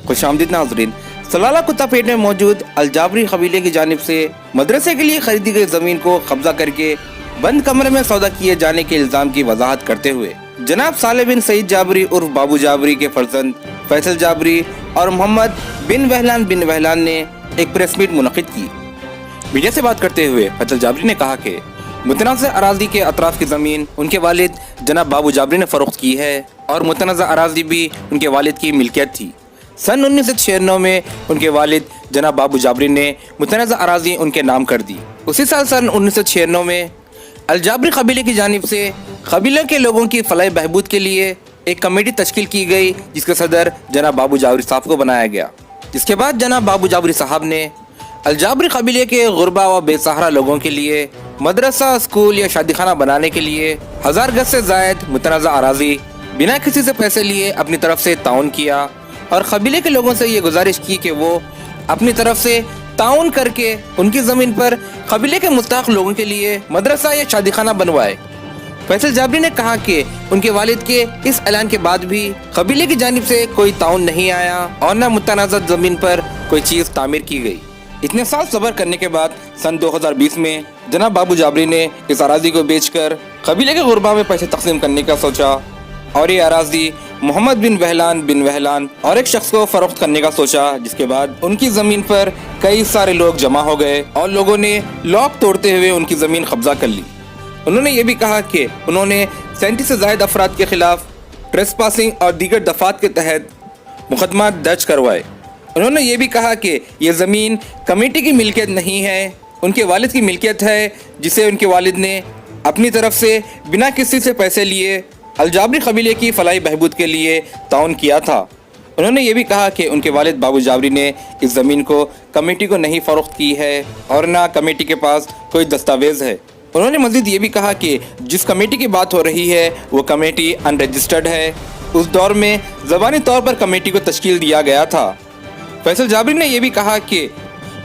खुशामदीद नाज़रीन, सलाला कुत्तापेट में मौजूद अलजाबरी कबीले की जानिब से मदरसे के लिए खरीदी गई ज़मीन को कब्जा करके बंद कमरे में सौदा किए जाने के इल्ज़ाम की वजाहत करते हुए जनाब साले बिन सईद जाबरी उर्फ बाबू जाबरी के फर्जंद फैसल जाबरी और मोहम्मद बिन वहलान ने एक प्रेस मीट मुनक़िद की। मीडिया से बात करते हुए फैसल जाबरी ने कहा कि मुतनाज़ा अराज़ी के अतराफ़ की ज़मीन उनके वालिद जनाब बाबू जाबरी ने फ़रोख्त की है और मुतनाज़ा अराज़ी भी उनके वालिद की मिल्कियत थी। सन 1996 में उनके वालिद जनाब बाबू जाबरी ने मुतनाज़ा अराज़ी उनके नाम कर दी। उसी साल सन 1996 में अलजाबरी कबीले की जानिब से कबीले के लोगों की फलाह बहबूद के लिए एक कमेटी तश्कील की गई, जिसके सदर जनाब बाबू जाबरी साहब को बनाया गया। जिसके बाद जनाब बाबू जाबरी साहब ने अलजाबरी कबीले के गुरबा व बेसहारा लोगों के लिए मदरसा, स्कूल या शादीखाना बनाने के लिए 1000 गज से ज़ायद मुतनाज़ा अराज़ी बिना किसी से पैसे लिए अपनी तरफ से ताउन किया और कबीले के लोगों से ये गुजारिश की कि वो अपनी तरफ से ताउन करके उनकी ज़मीन पर कबीले के मुस्ताक लोगों के लिए मदरसा या शादीखाना बनवाए। फैसल जाबरी ने कहा कि उनके वालिद के इस ऐलान के बाद भी कबीले की जानिब से कोई ताउन नहीं आया और न मुतनाज़ा ज़मीन पर कोई चीज़ तामीर की गई। इतने साल सब्र करने के बाद सन 2020 में जनाब बाबू जाबरी ने इस अराज़ी को बेचकर कबीले के गुरबा में पैसे तकसीम करने का सोचा और ये अराज़ी मोहम्मद बिन वहलान और एक शख्स को फ़रोख्त करने का सोचा। जिसके बाद उनकी ज़मीन पर कई सारे लोग जमा हो गए और लोगों ने लॉक तोड़ते हुए उनकी ज़मीन कब्जा कर ली। उन्होंने ये भी कहा कि उन्होंने 37 से ज़ायद अफराद के खिलाफ ट्रेसपासिंग और दीगर दफ़ात के तहत मुकदमा दर्ज करवाए। उन्होंने ये भी कहा कि ये ज़मीन कमेटी की मिल्कियत नहीं है, उनके वालिद की मिल्कियत है, जिसे उनके वालिद ने अपनी तरफ से बिना किसी से पैसे लिए अलजाबरी कबीले की फलाही बहबूद के लिए ताउन किया था। उन्होंने ये भी कहा कि उनके वालिद बाबू जाबरी ने इस ज़मीन को कमेटी को नहीं फ़रोख्त की है और ना कमेटी के पास कोई दस्तावेज़ है। उन्होंने मज़ीद ये भी कहा कि जिस कमेटी की बात हो रही है वो कमेटी अनरजिस्टर्ड है। उस दौर में ज़बानी तौर पर कमेटी को तश्कील दिया गया था। फैसल जाबरी ने यह भी कहा कि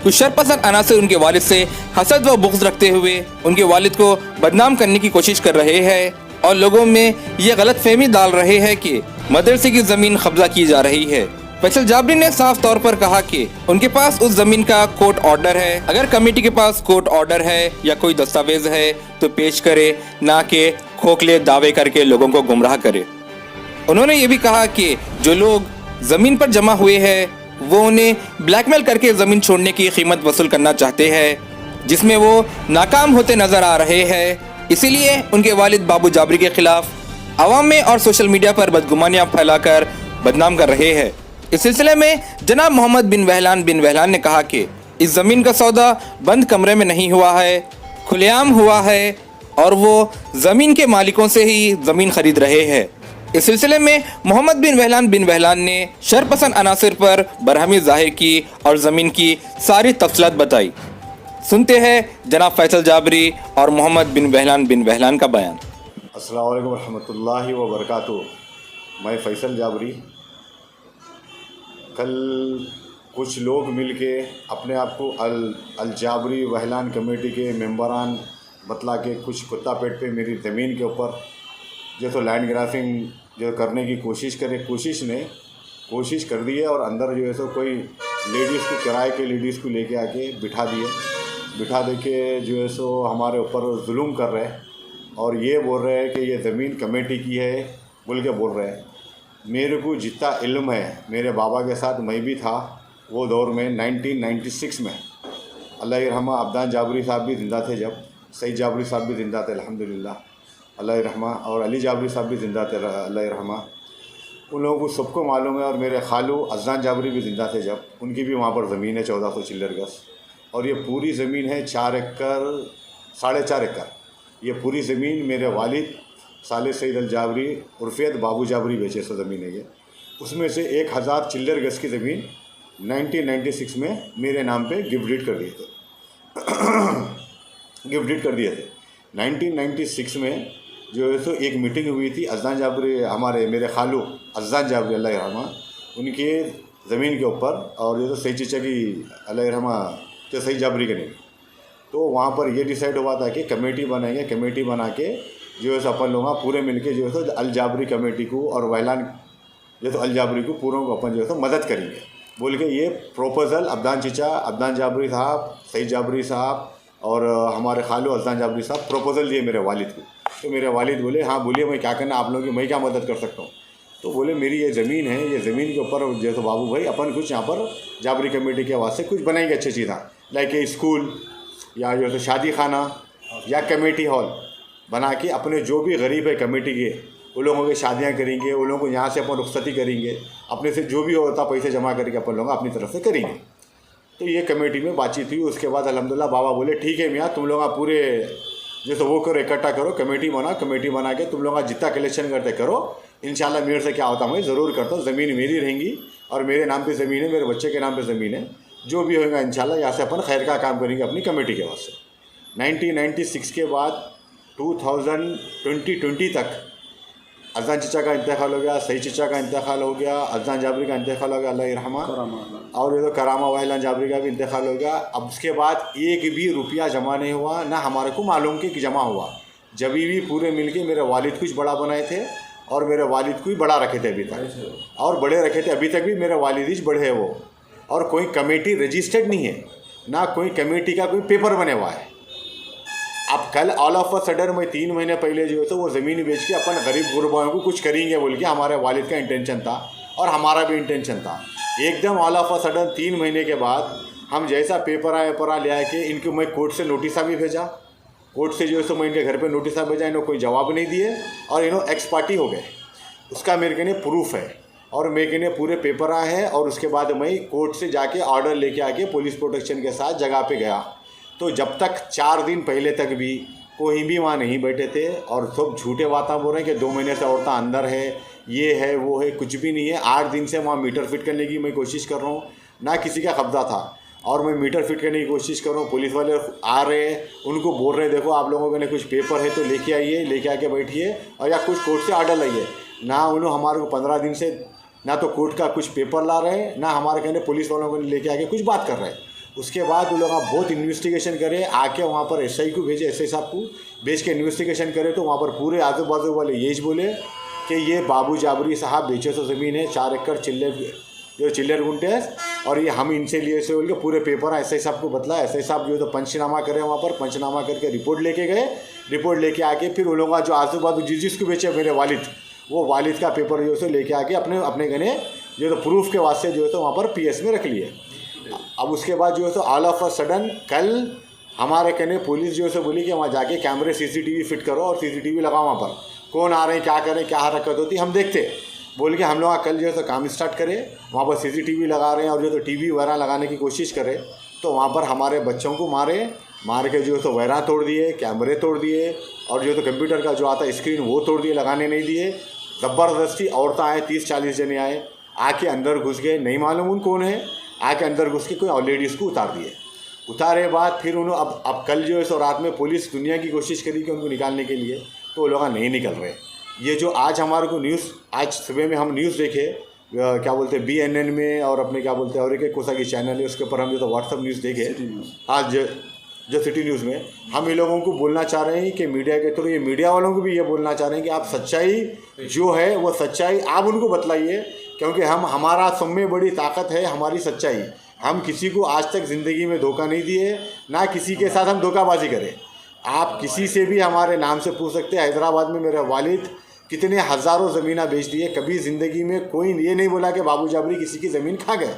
कुछ शरपसंद अनासर उनके वालिद से हसद व बुग़्ज़ रखते हुए उनके वालिद को बदनाम करने की कोशिश कर रहे हैं और लोगों में ये गलत फहमी डाल रहे हैं कि मदरसे की ज़मीन कब्जा की जा रही है। फैसल जाबरी ने साफ तौर पर कहा कि उनके पास उस ज़मीन का कोर्ट ऑर्डर है। अगर कमेटी के पास कोर्ट ऑर्डर है या कोई दस्तावेज है तो पेश करे, ना कि खोखले दावे करके लोगों को गुमराह करे। उन्होंने ये भी कहा कि जो लोग ज़मीन पर जमा हुए हैं वो उन्हें ब्लैकमेल करके ज़मीन छोड़ने की कीमत वसूल करना चाहते हैं, जिसमें वो नाकाम होते नज़र आ रहे हैं। इसीलिए उनके वालिद बाबू जाबरी के खिलाफ आवाम में और सोशल मीडिया पर बदगुमानियाँ फैलाकर बदनाम कर रहे हैं। इस सिलसिले में जनाब मोहम्मद बिन वहलान ने कहा कि इस ज़मीन का सौदा बंद कमरे में नहीं हुआ है, खुलेआम हुआ है और वो ज़मीन के मालिकों से ही ज़मीन खरीद रहे हैं। इस सिलसिले में मोहम्मद बिन वहलान ने शरपसंद अनासर पर बरहमी ज़ाहिर की और ज़मीन की सारी तफसीलात बताई। सुनते हैं जनाब फैसल जाबरी और मोहम्मद बिन वहलान का बयान। अस्सलाम वालेकुम रहमतुल्लाहि व बरकातुहू। मैं फैसल जाबरी। कल कुछ लोग मिलके अपने आप को अलजाबरी वहलान कमेटी के मेंबरान बतला के कुछ कुत्तापेट पे मेरी ज़मीन के ऊपर जो तो लैंड ग्राफिंग जो करने की कोशिश कर दी है और अंदर जो है सो कोई लेडीज़ को किराए के लेडीज़ को लेके आके बिठा दे के जो है सो हमारे ऊपर जुल्म कर रहे हैं और ये बोल रहे हैं कि ये ज़मीन कमेटी की है बोल के बोल रहे हैं। मेरे को जितना इल्म है, मेरे बाबा के साथ मैं भी था वो दौर में 1996 में। अल्लाह रहमा अब्दान जाबरी साहब भी ज़िंदा थे, जब सईद जाबरी साहब भी ज़िंदा थे अल्हम्दुलिल्लाह, अल्लाह रहमा, और अली जाबरी साहब भी ज़िंदा थे अल्लाह रहमा। उन लोगों को सबको मालूम है। और मेरे खालू अज़ान जाबरी भी ज़िंदा थे जब, उनकी भी वहाँ पर ज़मीन है 1400 चिल्लर गज और ये पूरी ज़मीन है 4 एकड़ 4.5 एकड़। ये पूरी ज़मीन मेरे वालिद साले सईद अलजाबरी उर्फियत बाबू जाबरी बेचे सो ज़मीन है ये। उसमें से 1000 चिल्लर गज की ज़मीन 1996 में मेरे नाम पे गिफ्ट डीड कर दिए थे। 1996 में जो है सो एक मीटिंग हुई थी अज़ान जाबरी, मेरे खालू अज़ान जाबरी अल्लाह रहमा, उनके ज़मीन के ऊपर, और जो तो सही चीचा की अल्लाह रहमा जो सही जाबरी के नहीं। तो वहाँ पर ये डिसाइड हुआ था कि कमेटी बनाएंगे, कमेटी बना के जो है सो अपन लोग पूरे मिलके जो है सो अलजाबरी कमेटी को और वहलान जो तो अलजाबरी को पूरों को अपन जो है सो मदद करेंगे। बोल के ये प्रपोज़ल अब्दान चचा, अब्दान जाबरी साहब, सईद जाबरी साहब और हमारे खालू अज़दान जाबरी साहब प्रपोज़ल दिए मेरे वालिद को। तो मेरे वालिद बोले हाँ बोलिए मैं क्या करना आप लोगों की, मैं क्या मदद कर सकता हूँ। तो बोले मेरी ये ज़मीन है, ये ज़मीन के ऊपर जैसे बाबू भाई अपन कुछ यहाँ पर जाबरी कमेटी के वास्ते कुछ बनाएंगे अच्छी चीज़ें, लाइक ए स्कूल या जैसे शादी खाना या कमेटी हॉल बना के अपने जो भी गरीब है कमेटी के उन लोगों की शादियाँ करेंगे, उन लोगों को यहाँ से अपन रुखसती करेंगे, अपने से जो भी होता पैसे जमा करके अपन लोग अपनी तरफ से करेंगे। तो ये कमेटी में बातचीत हुई। उसके बाद अल्हम्दुलिल्लाह बाबा बोले ठीक है मियाँ, तुम लोग पूरे जैसे वो करो, इकट्ठा करो, कमेटी बना के तुम लोग जितना कलेक्शन करते करो, इंशाल्लाह मेरे से क्या होता मैं ज़रूर करता हूँ। ज़मीन मेरी रहेंगी और मेरे नाम पे ज़मीन है, मेरे बच्चे के नाम पे ज़मीन है, जो भी होगा इंशाल्लाह यहाँ से अपन खैर का काम करेंगे अपनी कमेटी के वास्ते। 1996 के बाद 2020 तक अज़दान चचा का इंतकाल हो गया, सईद चचा का इंतकाल हो गया, अज़दान जाबरी का इंतकाल हो गया, अल्लाह रहमा, और ये तो करामा वहलान जाबरी का भी इंतकाल हो गया। अब उसके बाद एक भी रुपया जमा नहीं हुआ, ना हमारे को मालूम कि जमा हुआ। जब भी पूरे मिलके मेरे वालिद कुछ बड़ा बनाए थे और मेरे वालिद को ही बड़ा रखे थे अभी तक, और बड़े रखे थे अभी तक भी मेरे वालिद ही बड़े हैं वो। और कोई कमेटी रजिस्टर्ड नहीं है, ना कोई कमेटी का कोई पेपर बने हुआ है। अब कल ऑल ऑफ अ सडन मैं 3 महीने पहले जो है तो वो ज़मीन बेच के अपन गरीब गुरबाओं को कुछ करेंगे बोल के हमारे वालिद का इंटेंशन था और हमारा भी इंटेंशन था। एकदम ऑल ऑफ अ सडन 3 महीने के बाद हम जैसा पेपर ले आए के इनको मैं कोर्ट से नोटिस भी भेजा, कोर्ट से जो है तो मैं इनके घर पे नोटिस भेजा, इन्होंने कोई जवाब नहीं दिए और इन्होंने एक्स पार्टी हो गए। उसका मेरे कहने प्रूफ है और मेरे कहने पूरे पेपर आए हैं। और उसके बाद मैं कोर्ट से जाके ऑर्डर लेके आके पुलिस प्रोटेक्शन के साथ जगह पे गया। तो जब तक 4 दिन पहले तक भी कोई भी वहाँ नहीं बैठे थे और सब झूठे बातें बोल रहे हैं कि 2 महीने से औरतें अंदर है, ये है वो है, कुछ भी नहीं है। 8 दिन से वहाँ मीटर फिट करने की मैं कोशिश कर रहा हूँ, ना किसी का कब्जा था और मैं मीटर फिट करने की कोशिश कर रहा हूँ। पुलिस वाले आ रहे हैं, उनको बोल रहे हैं देखो आप लोगों के ने कुछ पेपर है तो लेके आइए, लेके आके बैठिए और या कुछ कोर्ट से ऑर्डर लाइए। ना उन्होंने हमारे को 15 दिन से ना तो कोर्ट का कुछ पेपर ला रहे हैं, ना हमारे कहने पुलिस वालों को लेके आके कुछ बात कर रहे हैं। उसके बाद वो लोग बहुत इन्वेस्टिगेशन करे, आके वहाँ पर एसआई को भेजे, एसआई साहब को भेज के इन्वेस्टिगेशन करे। तो वहाँ पर पूरे आजू बाजू वाले यही बोले कि ये बाबू जाबरी साहब बेचे तो ज़मीन है 4 एकड़ चिल्लर गुंटे है और ये हम इनसे लिए से बोल के पूरे पेपर एसआई साहब को बतलाया। एसआई साहब जो है तो पंचनामा करे, वहाँ पर पंचनामा करके रिपोर्ट लेके गए। रिपोर्ट लेके आके फिर वो लोग जो आजू बाजू जिसको बेचे मेरे वालिद, वो वालिद का पेपर जो है लेके आके अपने गने जो तो प्रूफ के वास्ते जो है तो वहाँ पर पीएस में रख लिए। अब उसके बाद जो है तो ऑल ऑफ अ सडन कल हमारे कहने पुलिस जो है बोली कि वहाँ जाके कैमरे सीसीटीवी फिट करो और सीसीटीवी लगाओ, वहाँ पर कौन आ रहे हैं, क्या करें, क्या हरकत होती हम देखते। बोल के हम लोग कल जो है तो काम स्टार्ट करें, वहाँ पर सीसीटीवी लगा रहे हैं और जो तो टीवी वगैरह लगाने की कोशिश करें। तो वहाँ पर हमारे बच्चों को मार के जो है तो वगैरह तोड़ दिए, कैमरे तोड़ दिए और जो तो कंप्यूटर का जो आता स्क्रीन वो तोड़ दिए, लगाने नहीं दिए। ज़बरदस्ती औरतें आए, 30-40 जने आए, आके अंदर घुस गए, नहीं मालूम उन कौन है, आके अंदर घुस के कोई और लेडीज़ को उतार दिए। उतारे बाद फिर उन्होंने अब कल जो है सो रात में पुलिस दुनिया की कोशिश करी कि उनको निकालने के लिए, तो वो लोग नहीं निकल रहे। ये जो आज हमारे को न्यूज़, आज सुबह में हम न्यूज़ देखे क्या बोलते हैं BNN में और अपने क्या बोलते हैं और एक कोसा की चैनल है उसके ऊपर हम जो तो व्हाट्सअप न्यूज़ देखे आज जो सिटी न्यूज़ में। हम इन लोगों को बोलना चाह रहे हैं कि मीडिया के थ्रू ये मीडिया वालों को भी ये बोलना चाह रहे हैं कि आप सच्चाई जो है वो सच्चाई आप उनको बतलाइए, क्योंकि हमारा सब में बड़ी ताकत है हमारी सच्चाई। हम किसी को आज तक ज़िंदगी में धोखा नहीं दिए, ना किसी के साथ हम धोखाबाजी करें। आप किसी से भी हमारे नाम से पूछ सकते हैं। हैदराबाद में मेरे वालिद कितने हज़ारों ज़मीनें बेच दिए, कभी ज़िंदगी में कोई ये नहीं बोला कि बाबू जाबरी किसी की ज़मीन खा गए।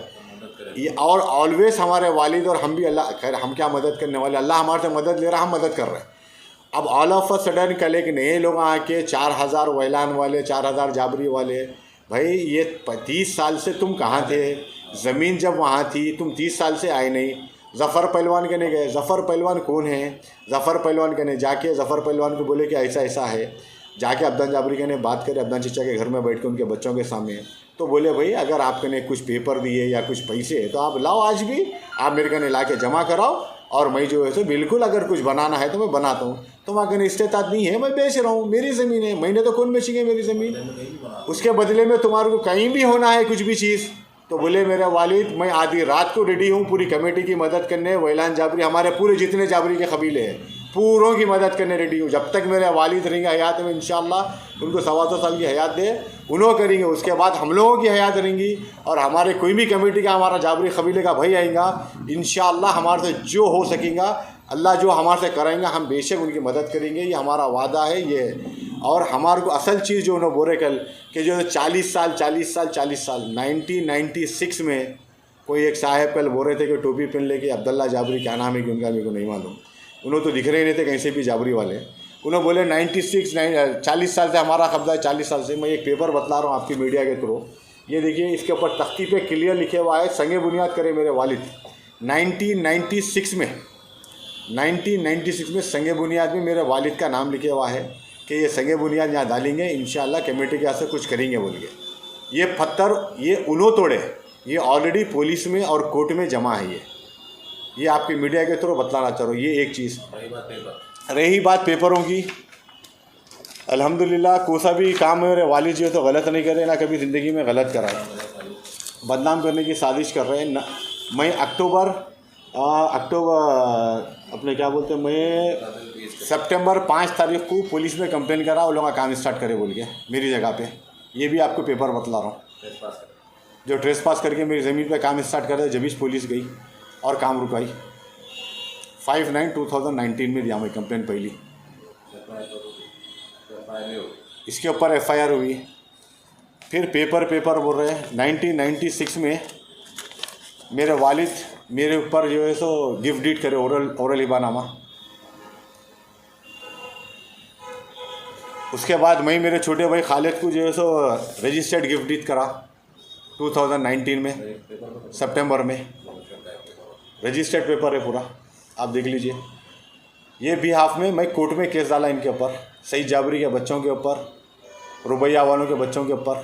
ये और ऑलवेज हमारे वालिद और हम भी अल्लाह खैर, हम क्या मदद करने वाले, अल्लाह हमारे से मदद ले रहा, हम मदद कर रहे हैं। अब ऑल ऑफ अ सडन कल एक नए लोग आके 4000 वैलान वाले, 4000 जाबरी वाले, भाई ये 30 साल से तुम कहाँ थे, ज़मीन जब वहाँ थी तुम 30 साल से आए नहीं। ज़फ़र पहलवान कहने गए, ज़फ़र पहलवान कौन है, ज़फ़र पहलवान कहने जाके ज़फ़र पहलवान को बोले कि ऐसा ऐसा है। जाके अब्दान जाबरी कहने बात करे अब्दान चचा के घर में बैठ के उनके बच्चों के सामने, तो बोले भाई अगर आपके ने कुछ पेपर दिए या कुछ पैसे तो आप लाओ, आज भी आप मेरे कहने ला के जमा कराओ और मैं जो है सो बिल्कुल अगर कुछ बनाना है तो मैं बनाता हूँ। तो वहाँ कहने इस्तेताद नहीं है, मैं बेच रहा हूँ, मेरी ज़मीन है, मैंने तो कौन बेचेंगे मेरी ज़मीन, उसके बदले में तुम्हारे को कहीं भी होना है कुछ भी चीज़। तो बोले मेरे वालिद मैं आधी रात को रेडी हूँ पूरी कमेटी की मदद करने। वैलान जाबरी हमारे पूरे जितने जाबरी के कबीले हैं पूरों की मदद करने रेडी हूँ। जब तक मेरे वालिद रहेंगे हयात में, इंशाअल्लाह उनको 125 साल की हयात दे, उन्होंने करेंगे। उसके बाद हम लोगों की हयात रहेंगी और हमारे कोई भी कमेटी का, हमारा जाबरी कबीले का भाई आएगा, इंशाअल्लाह हमारे से जो हो सकेगा, अल्लाह जो हमारे से कराएंगा, हम बेशक उनकी मदद करेंगे। ये हमारा वादा है ये। और हमारे को असल चीज़ जो उन्होंने बोले कल कि जो 40 साल 1996 में कोई एक साहब कल बोल रहे थे कि टोपी पहन लेके अब्दुल्ला जाबरी, क्या नाम है कि उनका, मेरे को नहीं मालूम, उन्होंने तो दिख रहे नहीं थे कहीं से भी जाबरी वाले। उन्होंने बोले 40 साल से हमारा कब्जा है, 40 साल से। मैं एक पेपर बतला रहा हूँ आपकी मीडिया के थ्रू, ये देखिए, इसके ऊपर तख्ती पे क्लियर लिखे हुआ है, संगे बुनियाद करे मेरे वालिद 1996 में संगे बुनियाद में मेरे वालिद का नाम लिखे हुआ है कि ये संगे बुनियाद यहाँ डालेंगे, इंशाअल्लाह कमेटी के से कुछ करेंगे बोल के। ये पत्थर ये उन्होंने तोड़े, ये ऑलरेडी पुलिस में और कोर्ट में जमा है। ये आपकी मीडिया के थ्रू बतलाना चाह रहा हूँ। ये एक चीज़ रही बात पेपरों की। अल्हम्दुलिल्लाह कोसा भी काम मेरे वालिद जो तो गलत नहीं करे, ना कभी ज़िंदगी में गलत करा है, बदनाम करने की साजिश कर रहे हैं। मैं अक्टूबर अपने क्या बोलते हैं, मैं सितंबर 5 तारीख को पुलिस में कंप्लेन करा, वो लोग काम स्टार्ट करे बोल के मेरी जगह पे। ये भी आपको पेपर बतला रहा हूँ, जो ट्रेस पास करके मेरी ज़मीन पे काम स्टार्ट करे, जब इस पुलिस गई और काम रुकाई। 5/9/2019 में दिया मैं कंप्लेन पहली, इसके ऊपर FIR हुई। फिर पेपर बोल रहे हैं 1996 में मेरे वालिद मेरे ऊपर जो है सो गिफ्ट डीड करे, ओरल हिबानामा। उसके बाद मैं मेरे छोटे भाई खालिद को जो है सो रजिस्टर्ड गिफ्ट डीड करा 2019 में सितंबर में। रजिस्टर्ड पेपर है पूरा, आप देख लीजिए। ये भी हाफ में मैं कोर्ट में केस डाला इनके ऊपर, सईद जाबरी के बच्चों के ऊपर, रुबैया वालों के बच्चों के ऊपर,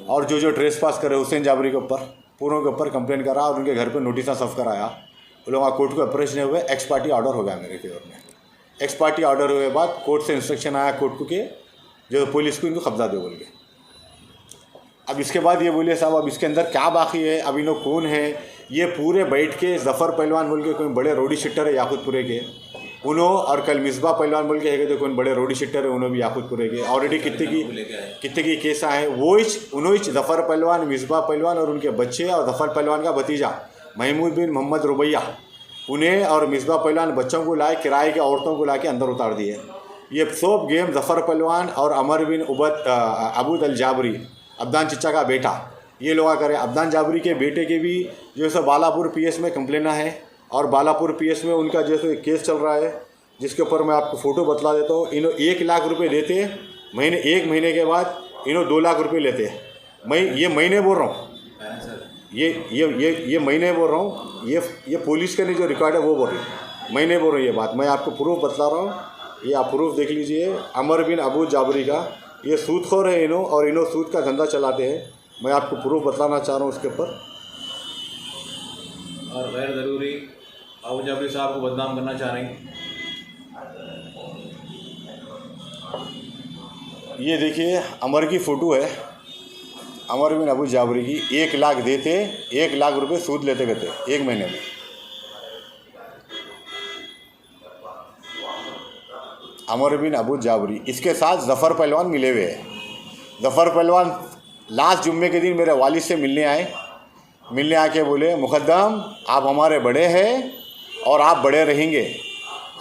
और जो ट्रेस पास करे हुसैन जाबरी के ऊपर, पूरों के ऊपर कंप्लेन करा और उनके घर पे नोटिस सर्व कराया। वो लोग कोर्ट को अप्रोच नहीं हुए, एक्स पार्टी ऑर्डर हो गया मेरे फेवर में। एक्स पार्टी ऑर्डर हुए बाद कोर्ट से इंस्ट्रक्शन आया कोर्ट को कि जो पुलिस को इनको कब्जा दे बोल के। अब इसके बाद ये बोलिए साहब अब इसके अंदर क्या बाकी है, अब इन्हों कौन है, ये पूरे बैठ के जफ़र पहलवान बोल के कोई बड़े रोडी शिट्टर है याकूतपुरे के उन्हों, और कल मिसबा पहलवान बोल के है तो कोई बड़े रोडी शिट्टर है उन्होंने भी याकूतपुरे के। ऑलरेडी कितने की केस आए, वो उन्होंने जफ़र पहलवान, मिसबा पहलवान और उनके बच्चे और जफ़र पहलवान का भतीजा महमूद बिन मोहम्मद रुबैया, उन्हें और मिसबा पहलवान बच्चों को लाए, किराए के औरतों को ला के अंदर उतार दिए। ये सब गेम जफ़र पहलवान और अमर बिन अबूद अल जाबरी, अब्दान चिच्चा का बेटा, ये लोग करे। अब्दान जाबरी के बेटे के भी जो है बालापुर PS में कंप्लेना है, और बालापुर PS में उनका जो है केस चल रहा है, जिसके ऊपर मैं आपको फ़ोटो बतला देता हूँ। इन्हों 1 लाख रुपए देते, एक महीने के बाद इन्हों 2 लाख रुपए लेते। मैं ये महीने बोल रहा हूँ, ये महीने बोल रहा हूँ, ये पुलिस का नहीं जो रिकॉर्ड है वो बोल रही हूँ, महीने बोल रही है बात। मैं आपको प्रूफ बतला रहा हूँ, ये आप प्रूफ देख लीजिए। अमर बिन अबूद जाबरी का ये सूदखोर है इन्हों, और इन्हों सूद का धंधा चलाते हैं। मैं आपको प्रूफ बतलाना चाह रहा हूँ उसके ऊपर। और गैर ज़रूरी अबू जाबरी साहब को बदनाम करना चाह रहे हैं। ये देखिए अमर की फ़ोटो है, अमर बिन अबू जाबरी की। 1 लाख देते, 1 लाख रुपए सूद लेते कहते 1 महीने में। अमर बिन अबू जाबरी, इसके साथ जफ़र पहलवान मिले हुए हैं। जफ़र पहलवान लास्ट जुम्मे के दिन मेरे वालिद से मिलने आके बोले, मुक़द्दम आप हमारे बड़े हैं और आप बड़े रहेंगे,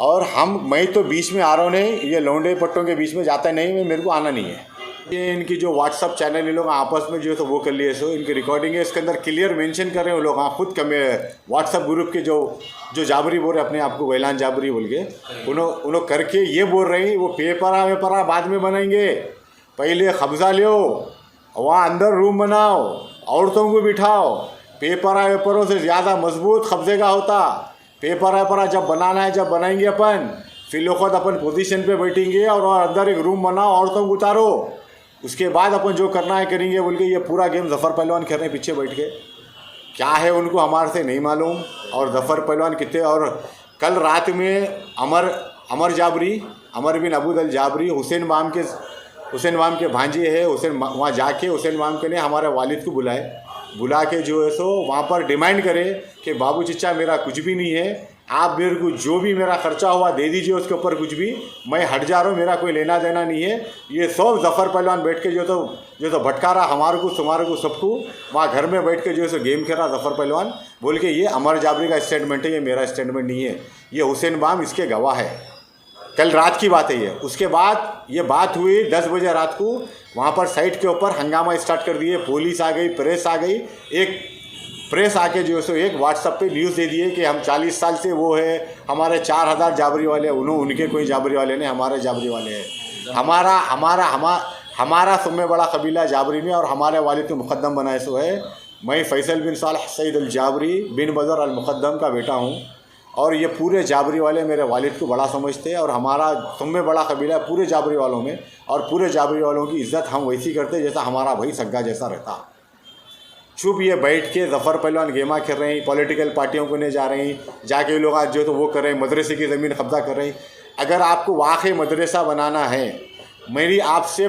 और मैं तो बीच में आ रहा हूँ नहीं, ये लौंडे पट्टों के बीच में जाता नहीं, मेरे को आना नहीं है। ये इनकी जो व्हाट्सअप चैनल ये लोग आपस में जो है तो वो कर लिए, सो इनकी रिकॉर्डिंग है, इसके अंदर क्लियर मेंशन कर रहे हैं वो लोग। खुद व्हाट्सअप ग्रुप के जो जाबरी बोल रहे अपने आप को वैलान जाबरी बोल के, उन्होंने करके ये बोल रहे हैं वो पेपरा बाद में बनाएंगे, पहले कब्जा लो, वहाँ अंदर रूम बनाओ, औरतों को बिठाओ। पेपरों से ज़्यादा मजबूत कब्जे का होता। पेपरा जब बनाना है, जब बनाएंगे अपन, फिर लोग अपन पोजीशन पे बैठेंगे और अंदर एक रूम बनाओ, औरतों को उतारो, उसके बाद अपन जो करना है करेंगे बोल के। ये पूरा गेम जफ़र पहलवान खेल रहे हैं पीछे बैठ के। क्या है उनको हमारे से नहीं मालूम, और जफ़र पहलवान कितने। और कल रात में अमर जाबरी, अमर बिन अबूद अल जाबरी, हुसैन माम के भांजे है, वहाँ जाके हुसैन माम के ने हमारे वालिद को बुला के जो है सो वहाँ पर डिमांड करे कि बाबू चिच्चा मेरा कुछ भी नहीं है, आप मेरे को जो भी मेरा खर्चा हुआ दे दीजिए, उसके ऊपर कुछ भी, मैं हट जा रहा हूँ, मेरा कोई लेना देना नहीं है। ये सब जफ़र पहलवान बैठ के जो तो भटका रहा हमारे को तुम्हारे को सबको, वहाँ घर में बैठ के जो है गेम खेल रहा जफ़र पहलवान बोल के, ये अमर जाबरी का स्टेटमेंट है, ये मेरा स्टेटमेंट नहीं है, ये हुसैन बाम इसके गवाह है। कल रात की बात है ये। उसके बाद ये बात हुई 10 बजे रात को, वहाँ पर साइट के ऊपर हंगामा स्टार्ट कर दिए, पुलिस आ गई, प्रेस आ गई। एक प्रेस आके जो है एक व्हाट्सएप पे न्यूज़ दे दिए कि हम 40 साल से वो है, हमारे 4000 जाबरी वाले, उनके कोई जाबरी वाले नहीं, हमारे जाबरी वाले हैं। हमारा सबसे बड़ा कबीला जाबरी में, और हमारे वालिद को मुक़द्दम बनाए सो है। मैं फैसल बिन सालेह सईद अल जाबरी बिन बदर अल मुक़द्दम का बेटा हूँ, और ये पूरे जाबरी वाले मेरे वालिद को बड़ा समझते हैं, और हमारा सबसे बड़ा कबीला है पूरे जाबरी वालों में, और पूरे जाबरी वालों की इज़्ज़त हम वैसी करते हैं जैसा हमारा भाई सग्गा जैसा रहता। चुप ये बैठ के जफ़र पहलवान गेमा खेल रहे हैं, पॉलिटिकल पार्टियों को नहीं जा रहे हैं, जाके लोग आज जो तो वो कर रहे हैं, मदरसे की ज़मीन कब्जा कर रहे हैं। अगर आपको वाकई मदरसा बनाना है, मेरी आपसे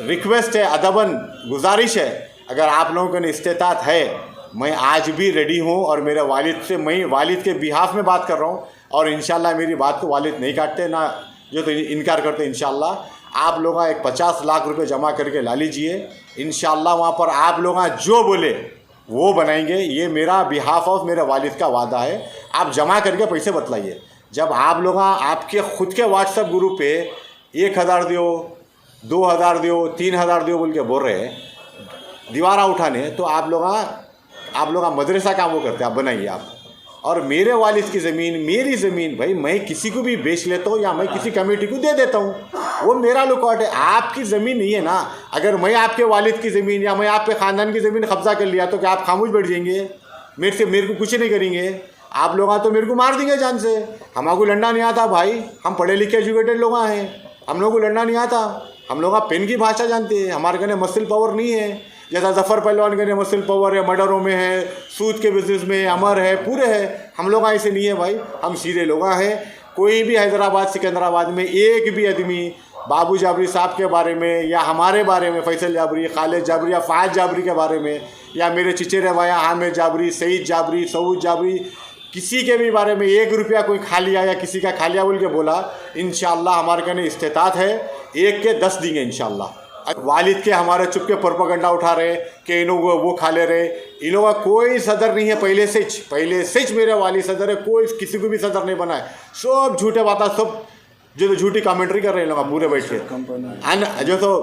रिक्वेस्ट है, अदबन गुजारिश है, अगर आप लोगों को इस्तेताअत है, मैं आज भी रेडी हूँ, और मेरे वालिद से, मैं वालिद के बिहाफ में बात कर रहा हूँ, और इंशाल्लाह मेरी बात को वालिद नहीं काटते ना जो तो इनकार करते। इंशाल्लाह आप लोग एक 50 लाख रुपए जमा करके ला लीजिए, इंशाल्लाह वहाँ पर आप लोग जो बोले वो बनाएंगे। ये मेरा बिहाफ ऑफ मेरे वालिद का वादा है। आप जमा करके पैसे बतलाइए। जब आप लोग आपके खुद के व्हाट्सएप ग्रुप पे 1000 दो, 2000 दो, 3000 दो बोल के बोल रहे हैं दीवारा उठाने, तो आप लोग मदरसा काम वो करते हैं, आप बनाइए आप। और मेरे वालिद की ज़मीन, मेरी ज़मीन भाई, मैं किसी को भी बेच लेता हूँ या मैं किसी कमेटी को दे देता हूँ, वो मेरा लुकआउट है, आपकी ज़मीन नहीं है ना। अगर मैं आपके वालिद की ज़मीन या मैं आपके ख़ानदान की ज़मीन कब्जा कर लिया तो क्या आप खामोश बैठ जाएंगे? मेरे को कुछ नहीं करेंगे? आप लोग तो मेरे को मार देंगे जान से। हमको लड़ना नहीं आता भाई, हम पढ़े लिखे एजुकेटेड लोग हैं, हम लोग को लड़ना नहीं आता। हम लोग पेन की भाषा जानते हैं, हमारे कहने मसल पावर नहीं है जैसा जफ़र पहलवान के मसल पावर है, मर्डरों में है, सूद के बिजनेस में अमर है, पूरे है। हम लोग ऐसे नहीं है भाई, हम सीधे लोग हैं। कोई भी हैदराबाद सिकंदराबाद में एक भी आदमी बाबू जाबरी साहब के बारे में या हमारे बारे में, फैसल जाबरी, खालिद जाबरी या फ़ायद जाबरी के बारे में, या मेरे चिचेरे भाया हामिद जाबरी, सईद जाबरी, सऊद जाबरी, किसी के भी बारे में 1 रुपया कोई खा लिया या किसी का खा लिया बोल के बोला, इंशाल्लाह हमारे कहने इस्तेताअत है, 1 के 10 देंगे इंशाल्लाह। वालिद के हमारे चुप के प्रोपेगेंडा उठा रहे कि इन लोग वो खा ले रहे, इन लोगों का कोई सदर नहीं है। पहले से मेरे वालिद सदर है, कोई किसी को भी सदर नहीं बना है। सब झूठे बातें, सब जो तो झूठी कमेंट्री कर रहे हैं लोग पूरे बैठ के। जो तो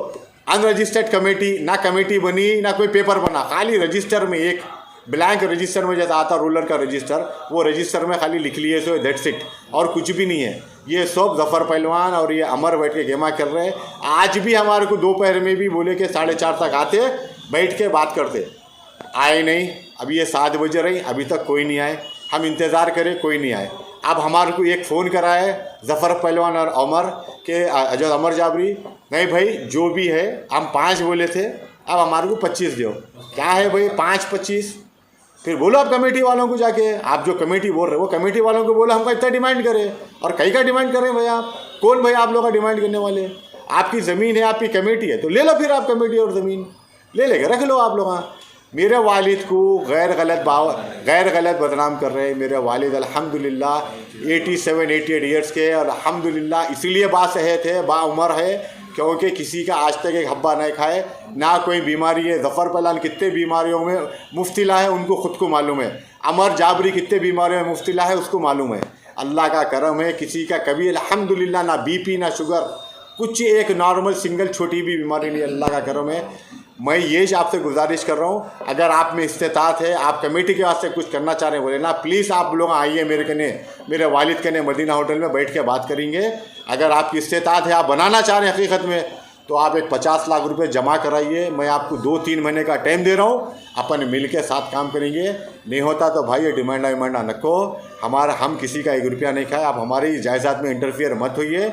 अनरजिस्टर्ड कमेटी, ना कमेटी बनी ना कोई पेपर बना, खाली रजिस्टर में एक ब्लैंक रजिस्टर में जैसा आता रूलर का रजिस्टर, वो रजिस्टर में खाली लिख लिए सो दैट्स इट, और कुछ भी नहीं है। ये सब जफ़र पहलवान और ये अमर बैठ के गेमा कर रहे हैं। आज भी हमारे को दोपहर में भी बोले कि 4:30 तक आते, बैठ के बात करते, आए नहीं। अभी ये 7 बजे रही, अभी तक कोई नहीं आए। हम इंतज़ार करें, कोई नहीं आए। अब हमारे को एक फ़ोन करा है जफ़र पहलवान और अमर के, अजद अमर जाबरी, नहीं भाई जो भी है, हम 5 बोले थे, अब हमारे को 25 दो। क्या है भाई 5-25? फिर बोलो आप कमेटी वालों को जाके, आप जो कमेटी बोल रहे हो वो कमेटी वालों को बोलो हमका इतना डिमांड करें। और कहीं का डिमांड करें भाई? आप कौन भाई आप लोग का डिमांड करने वाले? आपकी ज़मीन है, आपकी कमेटी है, तो ले लो फिर आप कमेटी और ज़मीन ले लेके रख लो आप लोग। मेरे वालिद को गैर गलत बदनाम कर रहे हैं। मेरे वालिद अल्हम्दुलिल्लाह 87-88 ईयर्स के, अल्हम्दुलिल्लाह इसलिए बासेहत है, बाउमर है, क्योंकि किसी का आज तक एक हब्बा नहीं खाए, ना कोई बीमारी है। जफ़र पहलवान कितने बीमारियों में मुफ्तिला है उनको खुद को मालूम है। अमर जाबरी कितने बीमारियों में मुफ्तिला है उसको मालूम है। अल्लाह का करम है, किसी का कभी अल्हम्दुलिल्लाह ना बीपी ना शुगर, कुछ एक नॉर्मल सिंगल छोटी भी बीमारी नहीं, अल्लाह का करम है। मैं ये आपसे गुजारिश कर रहा हूँ, अगर आप में इस्तेताअत है, आप कमेटी के वास्ते कुछ करना चाह रहे हैं बोले ना, प्लीज़ आप लोग आइए मेरे वालिद के मदीना होटल में बैठ के बात करेंगे। अगर आपकी इस्तेताअत है, आप बनाना चाह रहे हैं हकीकत में, तो आप एक 50 लाख रुपए जमा कराइए। मैं आपको 2-3 महीने का टाइम दे रहा हूँ, अपन मिल के साथ काम करेंगे। नहीं होता तो भाई ये डिमांड ना रखो, हम किसी का 1 रुपया नहीं खाए। आप हमारी जायदाद में इंटरफियर मत होइए,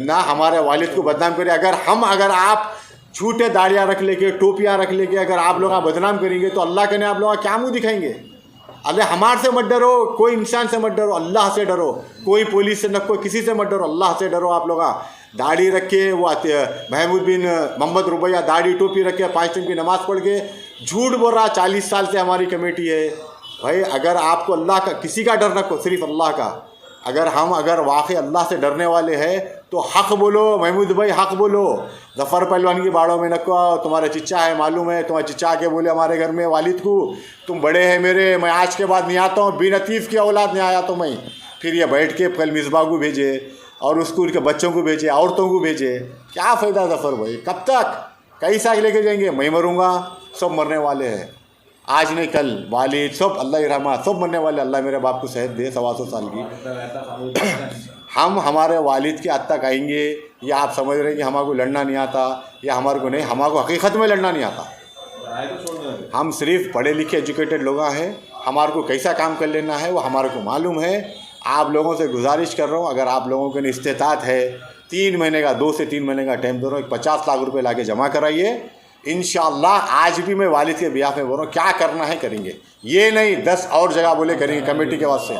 ना हमारे वालिद को बदनाम करिए। अगर आप झूठे दाढ़ियाँ रख लेके, टोपियाँ रख लेके अगर आप लोग बदनाम करेंगे तो अल्लाह के ने आप लोग क्या मुँह दिखाएंगे? अल्लाह हमारे से मत डरो, कोई इंसान से मत डरो, अल्लाह से डरो। कोई पुलिस से न कोई किसी से मत डरो, अल्लाह से डरो। आप लोग दाढ़ी रख के, वो महमूद बिन मोहम्मद रुबैया दाढ़ी टोपी रख के 5 टाइम की नमाज़ पढ़ के झूठ बोल रहा, 40 साल से हमारी कमेटी है, भाई अगर आपको अल्लाह का किसी का डर रखो, सिर्फ अल्लाह का। अगर वाकई अल्लाह से डरने वाले हैं तो हक़ बोलो महमूद भाई, हक़ बोलो। ज़फ़र पहलवान की बाड़ों में नको आओ, तुम्हारे चिच्चा है मालूम है, तुम्हारे चिच्चा के बोले हमारे घर में वालिद को, तुम बड़े हैं मेरे, मैं आज के बाद नहीं आता हूँ, बिन अतीफ़ की औलाद नहीं आया तो मैं। फिर ये बैठ के कल मिसबा को भेजे और उसको उनके बच्चों को भेजे, औरतों को भेजे, क्या फ़ायदा ज़फ़र भाई? कब तक कई साल लेके जाएंगे? मैं मरूँगा, सब मरने वाले हैं, आज नहीं कल, वालिद सब अल्लाह ही रहमा, सब मरने वाले। अल्लाह मेरे बाप को सेहत दे 125 साल की। हम हमारे वालिद के हद तक आएंगे या आप समझ रहे हैं कि हमारे को लड़ना नहीं आता, या हमारे को नहीं, हमारे को हकीकत में लड़ना नहीं आता। हम सिर्फ पढ़े लिखे एजुकेटेड लोग हैं, हमारे को कैसा काम कर लेना है वो हमारे को मालूम है। आप लोगों से गुजारिश कर रहा हूँ, अगर आप लोगों के इस्तेताअत है, 3 महीने का 2 से 3 महीने का टाइम दे रहा हूँ, 50 लाख रुपए लाके जमा कराइए। इंशाअल्लाह आज भी मैं वालिद के ब्याह में बोल रहा हूँ, क्या करना है करेंगे, ये नहीं 10 और जगह बोले करेंगे कमेटी के वास्ते।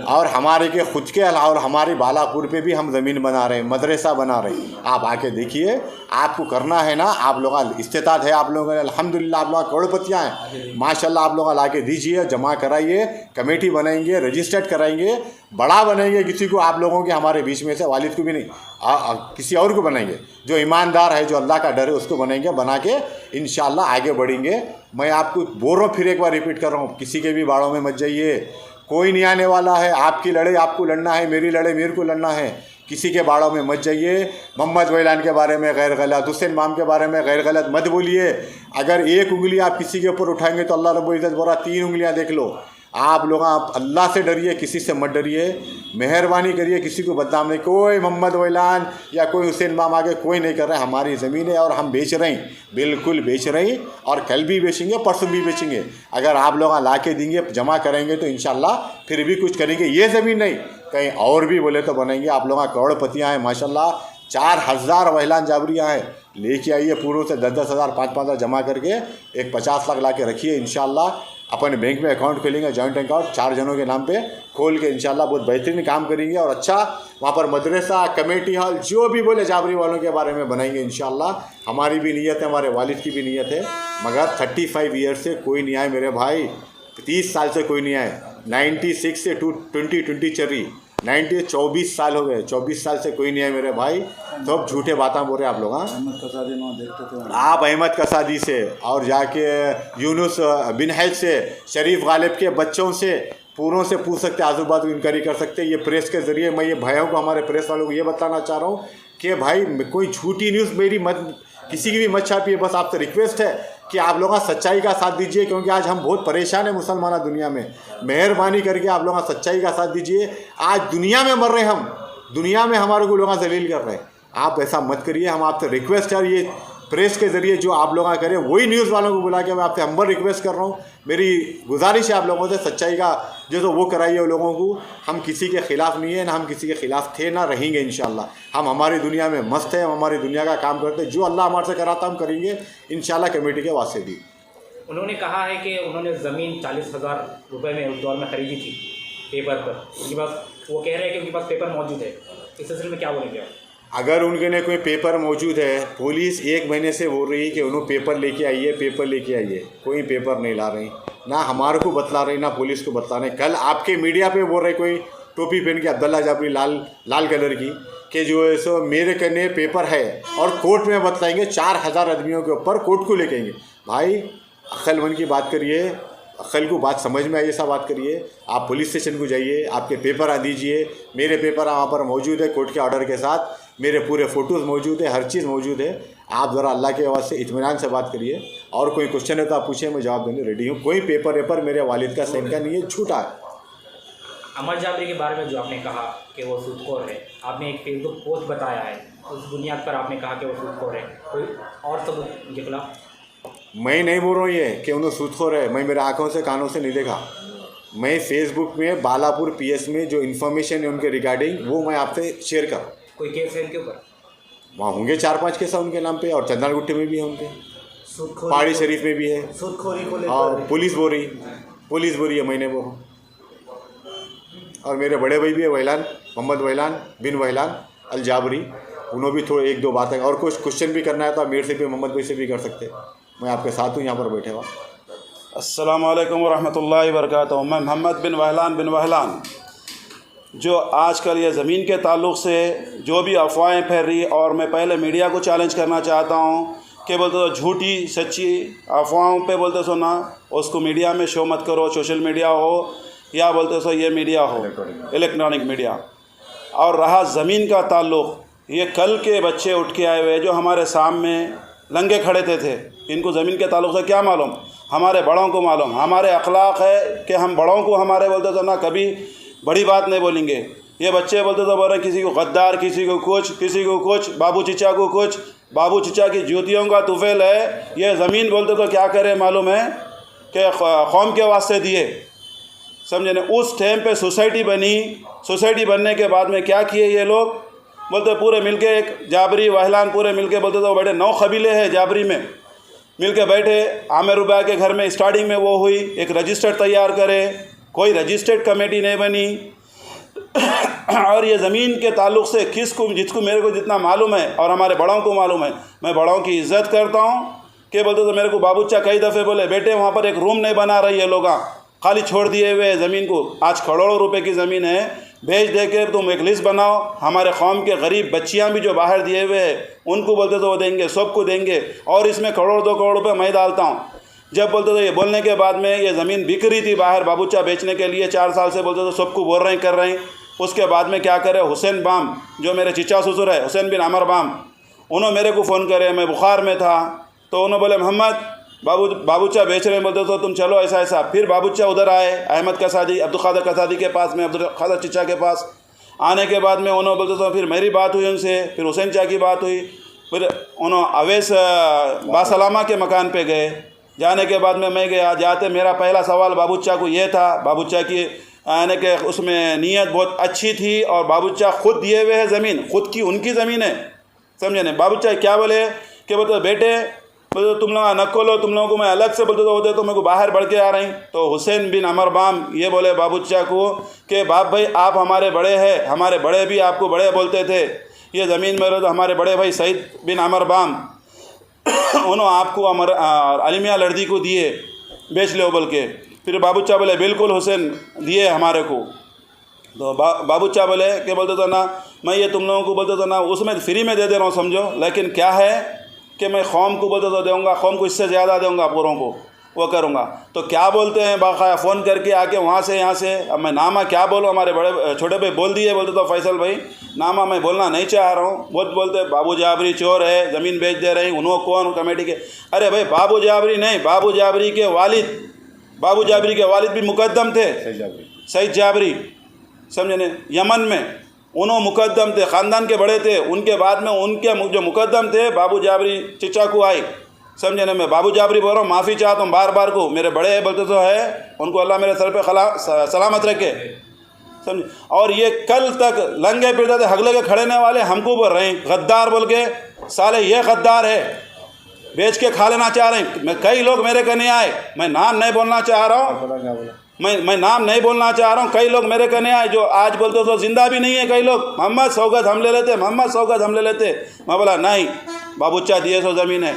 और हमारे के खुद के अलावा और हमारे बालापुर पे भी हम ज़मीन बना रहे हैं, मदरसा बना रहे हैं। आप आके देखिए, आपको करना है ना, आप लोग इस्तेताअत है, आप लोगों का अल्हम्दुलिल्लाह, आप लोग करोड़पतियाँ हैं माशाल्लाह, आप लोग ला के दीजिए, जमा कराइए, कमेटी बनाएंगे, रजिस्टर्ड कराएंगे, बड़ा बनेंगे। किसी को आप लोगों के हमारे बीच में से वालिद को भी नहीं, किसी और को बनाएंगे, जो ईमानदार है, जो अल्लाह का डर है, उसको बनाएंगे। बना के इंशाअल्लाह आगे बढ़ेंगे। मैं आपको बोल रहा हूँ, फिर एक बार रिपीट कर रहा हूँ, किसी के भी बाड़ों में मत जाइए, कोई नहीं आने वाला है। आपकी लड़ाई आपको लड़ना है, मेरी लड़ाई मेरे को लड़ना है। किसी के बाड़ों में मत जाइए। मोहम्मद वैलान के बारे में गैर गलत, हुसैन माम के बारे में गैर गलत मत बोलिए। अगर एक उंगली आप किसी के ऊपर उठाएंगे तो अल्लाह रब्बुल इज़्ज़त बोला 3 उंगलियां देख लो। आप लोग आप अल्लाह से डरिए, किसी से मत डरिए, मेहरबानी करिए, किसी को बदनाम नहीं। कोई मोहम्मद वैलान या कोई हुसैन माम आगे कोई नहीं कर रहा है। हमारी ज़मीन है और हम बेच रहे हैं, बिल्कुल बेच रहे हैं, और कल भी बेचेंगे, परसों भी बेचेंगे। अगर आप लोग ला के देंगे, जमा करेंगे तो इंशाल्लाह फिर भी कुछ करेंगे। ये ज़मीन नहीं, कहीं और भी बोले तो बनेंगे। आप लोग करोड़पतियाँ हैं माशाल्लाह, 4000 वहलान जाबरियाँ हैं। लेके आइए पूरों से 10-10 हज़ार 5-5 हज़ार जमा करके एक 50 लाख ला के रखिए। इंशाल्लाह अपने बैंक में अकाउंट खोलेंगे, जॉइंट अकाउंट 4 जनों के नाम पे खोल के इंशाल्लाह बहुत बेहतरीन काम करेंगे। और अच्छा वहाँ पर मदरसा, कमेटी हॉल, जो भी बोले जाबरी वालों के बारे में बनाएंगे इंशाल्लाह। हमारी भी नीयत है, हमारे वालिद की भी नीयत है, मगर 35 ईयर से कोई नहीं आए मेरे भाई, 30 साल से कोई नहीं आए। 96 से 2020 चल रही, 24 साल हो गए, 24 साल से कोई नहीं है मेरे भाई। तो अब झूठे बातें बोल रहे हैं आप लोग। आप अहमद कसादी से और जाके यूनुस बिन हैज से, शरीफ गालिब के बच्चों से, पूरों से पूछ सकते, आजू बाजू इंक्वायरी कर सकते। ये प्रेस के ज़रिए मैं ये भाइयों को, हमारे प्रेस वालों को ये बताना चाह रहा हूँ कि भाई कोई झूठी न्यूज़ मेरी मत, किसी की भी मत छापिए। बस आपसे रिक्वेस्ट है कि आप लोग सच्चाई का साथ दीजिए, क्योंकि आज हम बहुत परेशान हैं मुसलमान दुनिया में। मेहरबानी करके आप लोग सच्चाई का साथ दीजिए। आज दुनिया में मर रहे हैं हम, दुनिया में हमारे को लोग जलील कर रहे हैं। आप ऐसा मत करिए, हम आपसे रिक्वेस्ट है, ये प्रेस के ज़रिए जो आप लोग करें वही न्यूज़ वालों को बुला के मैं आपसे हम्बल रिक्वेस्ट कर रहा हूँ। मेरी गुजारिश है आप लोगों से, सच्चाई का जो तो वो कराइए लोगों को। हम किसी के ख़िलाफ़ नहीं है, ना हम किसी के ख़िलाफ़ थे, ना रहेंगे इंशाल्लाह। हम हमारी दुनिया में मस्त है, हम हमारी दुनिया का काम करते हैं, जो अल्लाह हमारे से कराता हम करेंगे इंशाल्लाह, कमेटी के वास्ते भी। उन्होंने कहा है कि उन्होंने ज़मीन 40,000 रुपये में उस दौर में ख़रीदी थी पेपर पर, उनके पास, वो कह रहे हैं कि उनके पास पेपर मौजूद है। इस सिलसिले में क्या बोलेंगे आप? अगर उनके ने कोई पेपर मौजूद है, पुलिस 1 महीने से बोल रही है कि उन्होंने पेपर लेके आइए, पेपर लेके आइए, कोई पेपर नहीं ला रही, ना हमारे को बतला रही, ना पुलिस को बतला रहे। कल आपके मीडिया पे बोल रहे कोई टोपी पहन के अब्दुल्ला जाबरी लाल कलर की, कि जो है सो मेरे कने पेपर है, और कोर्ट में बतलाएंगे 4000 आदमियों के ऊपर कोर्ट को लेके आएंगे। भाई अक्लमंद की बात करिए, अक्ल को बात समझ में आई ऐसा बात करिए। आप पुलिस स्टेशन को जाइए, आपके पेपर आ दीजिए, मेरे पेपर वहाँ पर मौजूद है कोर्ट के ऑर्डर के साथ, मेरे पूरे फ़ोटोज़ मौजूद है, हर चीज़ मौजूद है। आप ज़रा अल्लाह के आवाज़ से इत्मीनान से बात करिए, और कोई क्वेश्चन है तो आप पूछिए, मैं जवाब देने रेडी हूँ। कोई पेपर मेरे वालिद का साइन का नहीं है, झूठा है। अमर जाबरी के बारे में जो आपने कहा कि वो सूदखोर है, आपने एक फेसबुक पोस्ट बताया है, उस बुनियाद पर आपने कहा कि वो सूदखोर है, कोई और सबूत उनके खिलाफ? मैं नहीं बोल रहा हूँ ये कि उन्हें सूदखोर है, मैं मेरे आँखों से कानों से नहीं देखा। मैं फेसबुक में बालापुर PS में जो इन्फॉर्मेशन है उनके रिगार्डिंग, वो मैं आपसे शेयर कर। कोई केस है इनके ऊपर? वहाँ होंगे 4-5 केस उनके नाम पे, और चंदनगुट्टे में भी है उनके, पहाड़ी शरीफ में भी है। और पुलिस बोल रही है, मैंने वो। और मेरे बड़े भाई भी है वैलान, मोहम्मद वैलान बिन वैलान अल जाबरी, उन्होंने भी थोड़े 1-2 बातें, और कुछ क्वेश्चन भी करना है तो आप मेरे से भी, मोहम्मद भाई से भी कर सकते हैं। मैं आपके साथ हूँ यहाँ पर बैठे हुआ। अस्सलामुअलैकुम वरहमतुल्लाहि वबरकातुहू। मैं मोहम्मद बिन वहलान जो आजकल ये ज़मीन के ताल्लुक़ से जो भी अफवाहें फैल रही, और मैं पहले मीडिया को चैलेंज करना चाहता हूँ कि बोलते तो झूठी सच्ची अफवाहों पे बोलते सो ना उसको मीडिया में शो मत करो, सोशल मीडिया हो या बोलते सो ये मीडिया हो इलेक्ट्रॉनिक मीडिया। और रहा ज़मीन का ताल्लुक़, ये कल के बच्चे उठ के आए हुए जो हमारे सामने लंगे खड़े थे, इनको ज़मीन के ताल्लुक़ से क्या मालूम? हमारे बड़ों को मालूम। हमारे अखलाक है कि हम बड़ों को हमारे बोलते तो ना कभी बड़ी बात नहीं बोलेंगे। ये बच्चे बोलते तो बोल रहे किसी को गद्दार, किसी को कुछ, किसी को कुछ, बाबू चिचा को कुछ। बाबू चिचा की जूतियों का तुफेल है। ये ज़मीन बोलते तो क्या करे मालूम है कि कौम के वास्ते दिए, समझे ना। उस टाइम पे सोसाइटी बनी, सोसाइटी बनने के बाद में क्या किए ये लोग बोलते पूरे मिलके, एक जाबरी वहलान पूरे मिलके बोलते तो बड़े 9 कबीले हैं जाबरी में मिलके बैठे। आमिर रुबा के घर में स्टार्टिंग में वो हुई, एक रजिस्टर तैयार करे, कोई रजिस्टर्ड कमेटी नहीं बनी। और ये ज़मीन के ताल्लुक़ से जिसको मेरे को जितना मालूम है और हमारे बड़ों को मालूम है, मैं बड़ों की इज़्ज़त करता हूँ। कि बोलते तो मेरे को बाबूचा कई दफ़े बोले बेटे वहाँ पर एक रूम नहीं बना रही है, लोग खाली छोड़ दिए हुए ज़मीन को। आज करोड़ों रुपए की ज़मीन है, भेज दे के तुम एक लिस्ट बनाओ। हमारे कौम के गरीब बच्चियाँ भी जो बाहर दिए हुए हैं उनको बोलते तो वो देंगे, सबको देंगे। और इसमें 1-2 करोड़ रुपये मैं डालता हूँ। जब बोलते तो ये बोलने के बाद में ये ज़मीन बिक रही थी बाहर बाबूचा बेचने के लिए, 4 साल से बोलते तो सबको बोल रहे हैं, कर रहे हैं। उसके बाद में क्या करे, हुसैन बाम जो मेरे चिचा ससुर है, हुसैन बिन अमर बाम, उन्होंने मेरे को फ़ोन करे, मैं बुखार में था, तो उन्होंने बोले मोहम्मद बाबूचा बेच रहे हैं, बोलते तो तुम चलो ऐसा ऐसा। फिर बाबूचा उधर आए, अहमद कसादी, अब्दुल खादर कसादी के पास में, अब्दुल खादर चिचा के पास आने के बाद में उन्होंने बोलते तो फिर मेरी बात हुई उनसे, फिर हुसैन चा की बात हुई, फिर उन्होंने अवैस बासलामा के मकान पे गए। जाने के बाद में मैं गया, जाते मेरा पहला सवाल बाबूचा को ये था, बाबूचा की यानी कि उसमें नीयत बहुत अच्छी थी और बाबूचा खुद दिए हुए है ज़मीन, खुद की उनकी ज़मीन है, समझे ना। बाबूचा क्या बोले कि बोलते बेटे बोलते तुम लोग न खोलो, तुम लोगों को मैं अलग से बोलते तो होते तो मेरे को बाहर बढ़ के आ रही। तो हुसैन बिन अमर बाम ये बोले बाबूचा को कि बाप भाई आप हमारे बड़े हैं, हमारे बड़े भी आपको बड़े बोलते थे, ये ज़मीन में तो हमारे बड़े भाई सईद बिन अमर बाम उन्होंने आपको अमर अलिमिया लड़दी को दिए, बेच लो बोल के। फिर बाबूचा बोले बिल्कुल हुसैन दिए हमारे को। तो बाबूचा बोले कि बोलते तो ना मैं ये तुम लोगों को बोलते तो ना उसमें फ्री में दे दे रहा हूँ समझो, लेकिन क्या है कि मैं कौम को बोलते तो दूँगा, कौम को इससे ज़्यादा दूँगा, पूरों को वो करूँगा। तो क्या बोलते हैं बाकाया फ़ोन करके आके वहाँ से यहाँ से, अब मैं नामा क्या बोलूँ, हमारे बड़े छोटे भाई बोल दिए, बोलते तो फैसल भाई नामा मैं बोलना नहीं चाह रहा हूँ। बहुत बोलते बाबू जाबरी चोर है, ज़मीन बेच दे रहे हैं, उन्होंने कौन कमेटी के। अरे भाई बाबू जाबरी नहीं, बाबू जाबरी के वालिद भी मुकद्दम थे, सईद जाबरी, समझे न, यमन में उन्होंने मुकद्दम थे, ख़ानदान के बड़े थे। उनके बाद में उनके जो मुकद्दम थे बाबू जाबरी चिचा को आए, समझे ना। मैं बाबू जाबरी बोल रहा हूँ, माफ़ी चाहता हूँ बार बार को, मेरे बड़े बोलते तो है, उनको अल्लाह मेरे सर पे सलामत रखे, समझे। और ये कल तक लंगे फिरते थे, हगले के खड़ेने वाले हमको बोल रहे हैं गद्दार बोल के, साले ये गद्दार है, बेच के खा लेना चाह रहे हैं। मैं कई लोग मेरे कहने आए, मैं नाम नहीं बोलना चाह रहा हूँ, मैं नाम नहीं बोलना चाह रहा हूँ। कई लोग मेरे कहने आए जो आज बोलते तो जिंदा भी नहीं है। कई लोग मोहम्मद सौगत हम ले लेते, मोहम्मद सौगत हम ले लेते। मैं बोला नहीं, बाबूचा दिए सो ज़मीन है।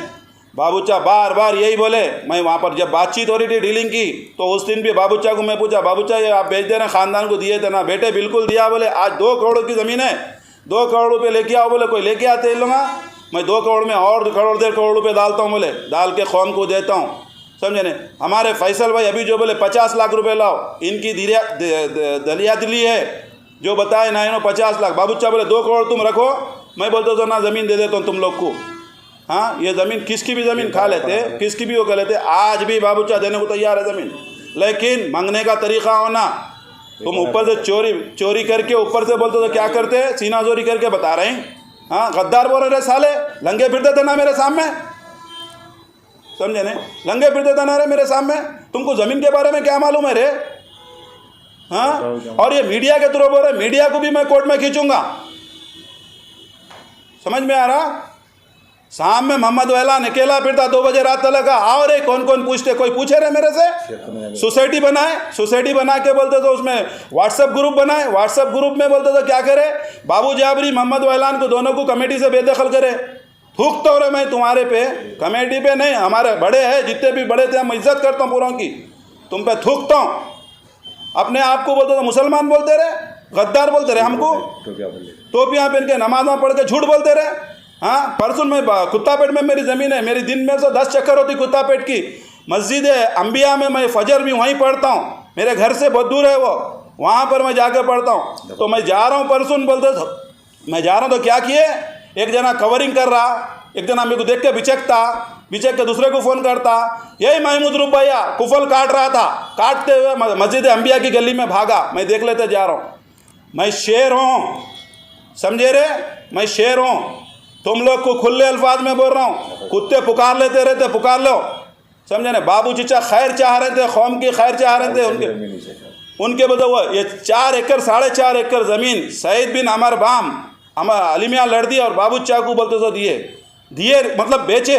बाबूचा बार बार यही बोले। मैं वहाँ पर जब बातचीत हो रही थी डीलिंग की, तो उस दिन भी बाबूचा को मैं पूछा, बाबूचा ये आप बेच दे रहे हैं, ख़ानदान को दिए थे ना? बेटे बिल्कुल दिया। बोले आज 2 करोड़ की ज़मीन है, 2 करोड़ रुपये लेके आओ। बोले कोई लेके आते लूँगा, मैं 2 करोड़ में और 1.5 करोड़ रुपये डालता हूँ, बोले डाल के कौम को देता हूँ, समझे ने। हमारे फैसल भाई अभी जो बोले 50 लाख रुपए लाओ, इनकी दलिया दिली है जो बताए ना, इन्होंने 50 लाख। बाबूचा बोले 2 करोड़ तुम रखो, मैं बोलता तो ना ज़मीन दे देता हूँ तुम लोग को। हाँ, ये ज़मीन किसकी भी ज़मीन खा लेते, किसकी भी वो कर लेते। आज भी बाबूचा देने को तैयार है ज़मीन, लेकिन मांगने का तरीक़ा होना। तुम ऊपर से चोरी करके ऊपर से बोलते तो क्या करते, सीना जोरी करके बता रहे हैं। हाँ, गद्दार बोल रहे साले, लंगे फिरते थे ना मेरे सामने, समझे ने, लंगे फिरते थे ना रे मेरे सामने। तुमको ज़मीन के बारे में क्या मालूम है रे? हाँ, और ये मीडिया के थ्रू बोल रहे, मीडिया को भी मैं कोर्ट में खींचूंगा, समझ में आ रहा? शाम में मोहम्मद वहलान अकेला फिरता 2 बजे रात तक का। आओ रे, कौन कौन पूछते, कोई पूछे रे मेरे से? सोसाइटी बनाए, सोसाइटी बना के बोलते तो उसमें व्हाट्सएप ग्रुप बनाए, व्हाट्सएप ग्रुप में बोलते तो क्या करे, बाबू जाबरी मोहम्मद वहलान को दोनों को कमेटी से बेदखल करे। थूकता हूँ रे मैं तुम्हारे पे, कमेटी पे नहीं, हमारे बड़े हैं, जितने भी बड़े थे हम इज्जत करता हूँ पूरों की, तुम पे थूकता हूँ। अपने आप को बोलते तो मुसलमान बोलते रहे, गद्दार बोलते रहे हमको, टोपियाँ पहन के नमाज़ पढ़ के झूठ बोलते रहे। हाँ, परसों में कुत्तापेट में मेरी ज़मीन है, मेरी दिन में से 10 चक्कर होती कुत्तापेट की। मस्जिद अम्बिया में मैं फजर भी वहीं पढ़ता हूँ, मेरे घर से बहुत दूर है वो, वहाँ पर मैं जाकर पढ़ता हूँ। तो मैं जा रहा हूँ, परसों बोलते तो मैं जा रहा हूँ तो क्या किए, एक जना कवरिंग कर रहा, एक जना मेरे को देख के बिचक के दूसरे को फ़ोन करता, यही महमूद रुपया कुफल काट रहा था, काटते हुए मस्जिद अम्बिया की गली में भागा। मैं देख लेते जा रहा हूँ, मैं शेर हूँ, समझे रे, मैं शेर हूँ। तुम लोग को खुले अल्फाज में बोल रहा हूँ, कुत्ते पुकार लेते रहते, पुकार लो, समझे ना। बाबू चचा खैर चाह रहे थे, कौम की खैर चाह रहे थे, उनके बदौलत ये 4 एकड़ 4.5 एकड़ ज़मीन सईद बिन अमर बाम अलीमिया लड़ दी और बाबू चचा को बोलते तो दिए मतलब बेचे।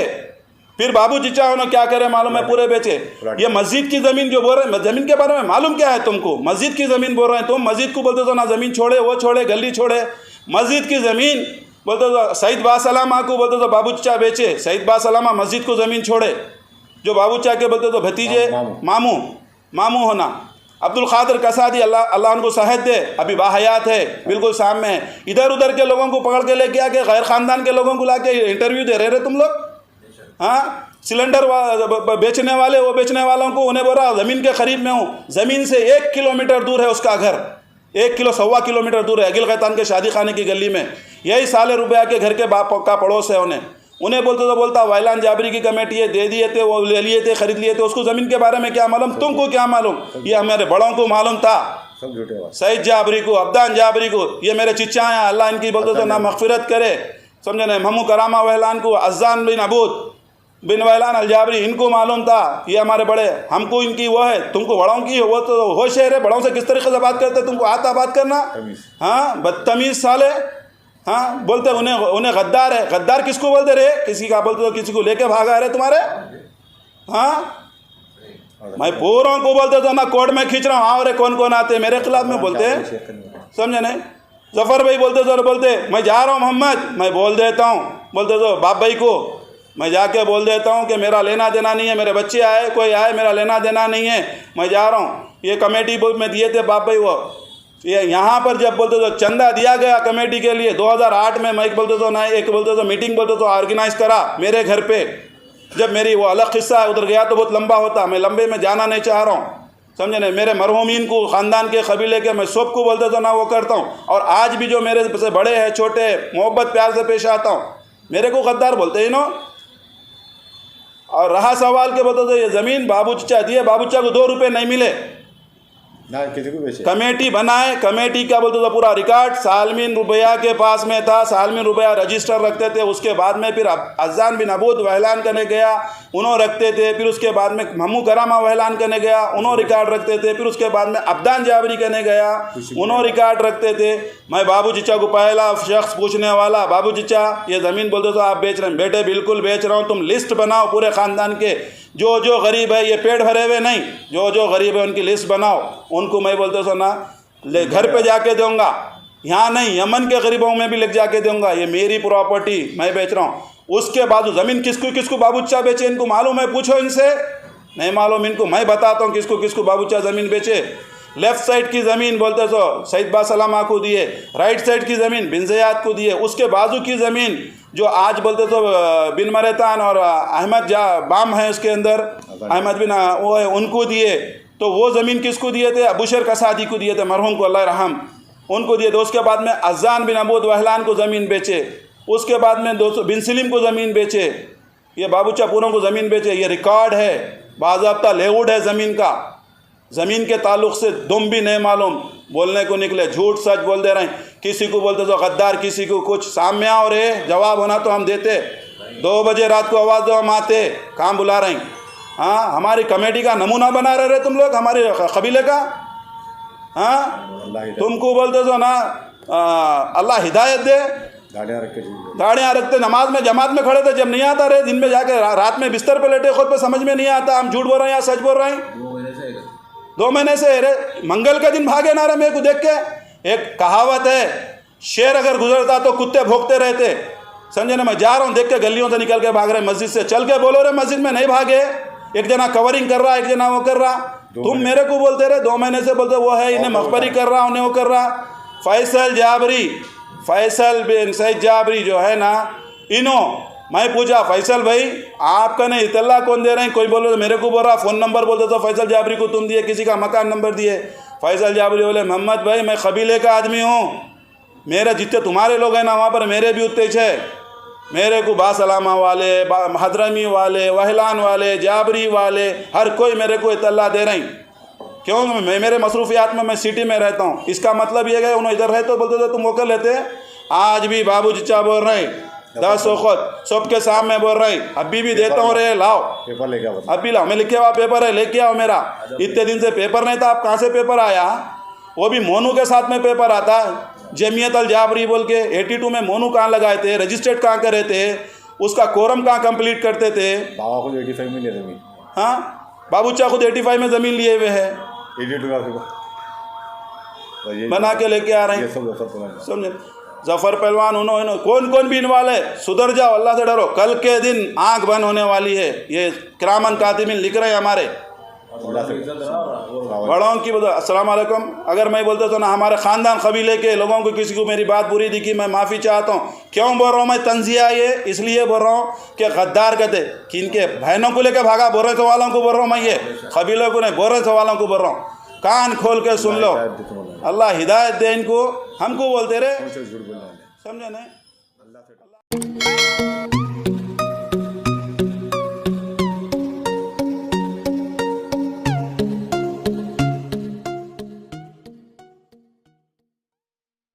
फिर बाबू चचा उन्होंने क्या करे मालूम है, पूरे बेचे। ये मस्जिद की ज़मीन जो बोल रहे हैं, ज़मीन के बारे में मालूम क्या है तुमको, मस्जिद की ज़मीन बोल रहे हैं तुम। मस्जिद को बोलते तो ना ज़मीन छोड़े, वो छोड़े, गली छोड़े, मस्जिद की ज़मीन बोलते तो सईद बासलामा को बोलते तो बाबू चचा बेचे, सईद बासलामा मस्जिद को ज़मीन छोड़े, जो बाबू चचा के बोलते तो भतीजे मामू होना। अब्दुल कादिर कसादी अल्लाह उनको सेहत दे, अभी बाहयात है, बिल्कुल सामने है। इधर उधर के लोगों को पकड़ के लेके आके गैर ख़ानदान के लोगों को ला के इंटरव्यू दे रहे तुम लोग। हाँ, सिलेंडर बेचने वाले, वो बेचने वालों को उन्हें बोल रहा ज़मीन के करीब में हूँ, ज़मीन से 1 किलोमीटर दूर है उसका घर, 1 किलोमीटर दूर है, अगिल खैतान के शादी खाने की गली में। यही साले रुपया के घर के बाप का पड़ोस है। उन्हें बोलते तो बोलता वहलान जाबरी की कमेटी है, दे दिए थे, वो ले लिए थे, खरीद लिए थे, उसको ज़मीन के बारे में क्या मालूम, तुमको क्या मालूम, ये हमारे बड़ों को मालूम था, सईद जाबरी को, अब्दान जाबरी को, ये मेरे चिच्चा हैं, अल्लाह इनकी बोलते तो ना मगफिरत करे, समझे ना। महमू करामा वहलान को, अज़ान बिन अबूद बिन वहलान अलजाबरी, इनको मालूम था, ये हमारे बड़े, हमको इनकी वो है, तुमको बड़ों की वो तो होश है, बड़ों से किस तरीके से बात करते, तुमको आता बात करना। हाँ, बदतमीज़ साले। हाँ, बोलते उन्हें गद्दार है, गद्दार किसको बोलते रहे, किसी का बोलते तो किसी को लेके भागा रहे तुम्हारे। हाँ, मैं पूरों को बोलते तो ना कोर्ट में खींच रहा हूँ, हाँ रे कौन कौन आते मेरे खिलाफ में बोलते हैं, समझे नहीं। जफ़र भाई बोलते तो बोलते मैं जा रहा हूँ मोहम्मद, मैं बोल देता हूँ, बोलते तो बाप भाई को मैं जाके बोल देता हूँ कि मेरा लेना देना नहीं है, मेरे बच्चे आए कोई आए, मेरा लेना देना नहीं है, मैं जा रहा हूँ। ये कमेटी में दिए थे बाप भाई, वो ये यहाँ पर जब बोलते तो चंदा दिया गया कमेटी के लिए 2008 में, मैं बोलते तो ना एक बोलते तो मीटिंग बोलते तो ऑर्गेनाइज करा मेरे घर पे। जब मेरी वो अलग किस्सा है, उधर गया तो बहुत लंबा होता, मैं लंबे में जाना नहीं चाह रहा हूँ, समझे नहीं। मेरे मरहूमीन को, ख़ानदान के कबीले के मैं सबको बोलते तो ना वो करता हूँ, और आज भी जो मेरे से बड़े हैं छोटे, मोहब्बत प्यार से पेश आता हूँ। मेरे को गद्दार बोलते हैं नो। और रहा सवाल के बोलते तो ये ज़मीन बाबू चचा दिए, बाबू चचा को 2 रुपये नहीं मिले ना, किसी को बेचे। कमेटी बनाए, कमेटी क्या बोलते तो पूरा रिकॉर्ड सालमीन रुपया के पास में था, सालमीन रुपया रजिस्टर रखते थे। उसके बाद में फिर अज़ान बिन अबूद वहलान करने गया, उन्होंने रखते थे। फिर उसके बाद में महमू करामा वहलान करने गया, उन्होंने रिकॉर्ड रखते थे। फिर उसके बाद में अब्दान जाबरी करने गया, उन्होंने रिकॉर्ड रखते थे। मैं बाबू चचा को पहला शख्स पूछने वाला, बाबू चचा ये ज़मीन बोलते तो आप बेच रहे हैं? बेटे बिल्कुल बेच रहा हूँ, तुम लिस्ट बनाओ पूरे ख़ानदान के, जो जो गरीब है, ये पेट भरे हुए नहीं, जो जो गरीब है उनकी लिस्ट बनाओ, उनको मैं बोलते सो ना ले घर पे जाके दूंगा, यहाँ नहीं यमन के गरीबों में भी ले जाके दूंगा, ये मेरी प्रॉपर्टी मैं बेच रहा हूँ। उसके बाद ज़मीन किसको किसको बाबू चचा बेचे, इनको मालूम है? पूछो इनसे, नहीं मालूम इनको। मैं बताता हूँ किसको किसको बाबू चचा ज़मीन बेचे। लेफ़्ट साइड की ज़मीन बोलते सो सईद बासलामा को दिए, राइट साइड की ज़मीन बिन ज़ियाद को दिए, उसके बाजू की ज़मीन जो आज बोलते तो बिन मरेतान और अहमद बाम है उसके अंदर, अहमद बिन वो है, उनको दिए। तो वो ज़मीन किसको दिए थे? अबूशर कसादी को दिए थे, मरहूम को अल्लाह रहम, उनको दिए थे। उसके बाद में अज़ान बिन अबूद वहलान को ज़मीन बेचे। उसके बाद में 200 बिन सलीम को ज़मीन बेचे। ये बाबू चापूरों को ज़मीन बेचे। ये रिकॉर्ड है, बाज़ाब्ता लेआउट है ज़मीन का। ज़मीन के ताल्लुक़ से दुम भी नहीं मालूम, बोलने को निकले, झूठ सच बोल दे रहे हैं। किसी को बोलते तो गद्दार, किसी को कुछ। सामने आओ रे, जवाब होना तो हम देते। 2 बजे रात को आवाज़ दो, हम आते। कहाँ बुला रहे हैं? हाँ, हमारी कमेटी का नमूना बना रहे तुम लोग, हमारे कबीले का। हाँ, तुमको बोलते तो ना अल्लाह हिदायत दे। गाड़ियाँ रखते, नमाज में जमात में खड़े थे, जब नहीं आता रहे, दिन में जाके रात में बिस्तर पे लेटे, खुद पे समझ में नहीं आता हम झूठ बोल रहे हैं या सच बोल रहे हैं। 2 महीने से अरे मंगल का दिन भागे ना रहे मेरे को देख के। एक कहावत है, शेर अगर गुजरता तो कुत्ते भौंकते रहते। समझे ना। मैं जा रहा हूँ, देख के गलियों से निकल के भाग रहे मस्जिद से, चल के बोलो रे मस्जिद में नहीं भागे। एक जना कवरिंग कर रहा, एक जना वो कर रहा, तुम मेरे को बोलते रहे 2 महीने से बोलते वो है, इन्हें मखबरी कर रहा, उन्हें वो कर रहा। फैसल बिन सईद जाबरी जो है ना, मैं पूछा फैसल भाई आपका ने इतला कौन दे रहे हैं, कोई बोलो मेरे को बोल रहा, फ़ोन नंबर बोलते तो फैसल जाबरी को तुम दिए, किसी का मकान नंबर दिए। फैसल जाबरी बोले मोहम्मद भाई मैं कबीले का आदमी हूँ, मेरे जितने तुम्हारे लोग हैं ना वहाँ पर मेरे भी उतने छे, मेरे को बासलामा वाले, हदरमी वाले, वहलान वाले, जाबरी वाले, हर कोई मेरे को इतला दे रहे हैं। क्यों? मैं मेरे मसरूफियात में मैं सिटी में रहता हूँ। इसका मतलब ये है उन्होंने इधर रहे तो बोलते थे तुम वो कर लेते। आज भी बाबू जिचा बोल रहे हैं 10 वक्त सबके सामने बोल रहे हैं, अभी भी देता हूँ रे, लाओ पेपर लेके आओ, अभी लाओ, मैं लिखे हुआ पेपर है लेके आओ मेरा। इतने दिन से पेपर नहीं था, आप कहाँ से पेपर आया? वो भी मोनू के साथ में पेपर आता, जमीयत अल जाबरी बोल के। 82 में मोनू कहाँ लगाए थे, रजिस्टर्ड कहाँ करे थे, उसका कोरम कहाँ कंप्लीट करते थे? बाबा को 85 में लिया ज़मीन। हाँ, बाबूचा खुद 85 में ज़मीन लिए हुए है, 82 बना के लेके आ रहे हैं। समझे? जफ़र पहलवान उन्होंने कौन भी इन्वॉल्व है, सुधर जाओ, अल्लाह से डरो, कल के दिन आंख बंद होने वाली है। ये किरामन कातिबिन लिख रहे हैं हमारे बड़ों की बता। अस्सलाम वालेकुम। अगर मैं बोलता तो ना हमारे ख़ानदान कबीले के लोगों को किसी को मेरी बात बुरी दिखी, मैं माफ़ी चाहता हूँ। क्यों बोल रहा हूँ मैं तंजिया, ये इसलिए बोल रहा हूँ कि गद्दार कहते किनके बहनों को लेकर भागा, बोरे तो वालों को बोल रहा हूँ मैं, ये कबीलों को नहीं, बोरे तो वालों को बोल रहा हूँ। कान खोल के सुन लो, अल्लाह हिदायत दे इनको, हमको बोलते रहे, समझे नहीं।